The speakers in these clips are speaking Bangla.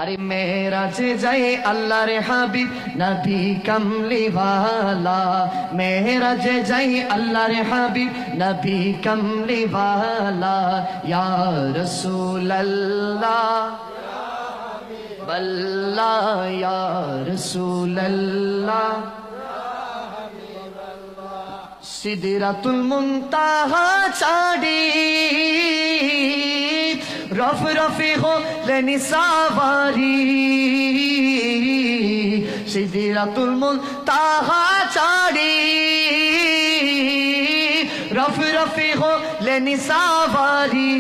আরে মেরাজে যাই আল্লাহর হাবিব নবী কমলিওয়ালা, মেরাজে যাই আল্লাহর হাবিব নবী কমলিওয়ালা, ইয়া রাসূলুল্লাহ বল্লাহ ইয়া রাসূলুল্লাহ। সিদরাতুল মুনতাহা ছাড়ি রফ রফি হলেনি সাওয়ারি, সিদরাতুল মুনতাহা ছাড়ি রফ রফি হলেনি সাওয়ারি।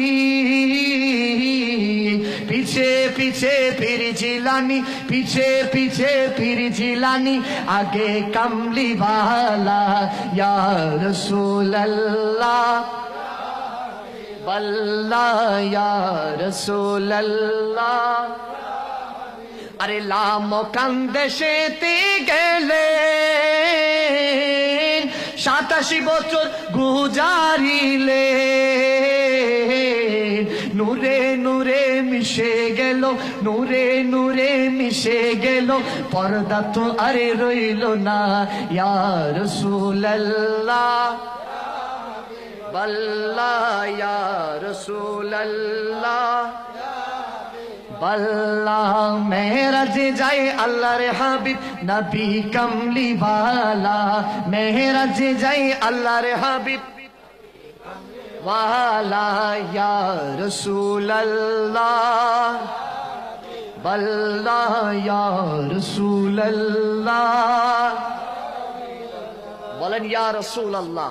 पीछे पीछे फिर जिलानी, पीछे पीछे फिर जिलानी, आगे कमली वाला या रसूल अल्लाह बल्ला या रसूल अल्लाह। अरे लामो कंदेशेते गेले 87 বছর গুজারিলে, নূরে নূরে মিশে গেল, নূরে নূরে মিশে গেল, পর্দা তো আরে রইল না। ইয়া রাসূলুল্লাহ বল্লা ইয়া রাসূলুল্লাহ বল্লা। মেরাজে যাই আল্লাহর হাবিব নবী কমলিওয়ালা, মেরাজে যাই আল্লাহর হাবিব वाला या रसूल अल्लाह बल्ला या रसूल अल्लाह। बोलें या रसूल अल्लाह।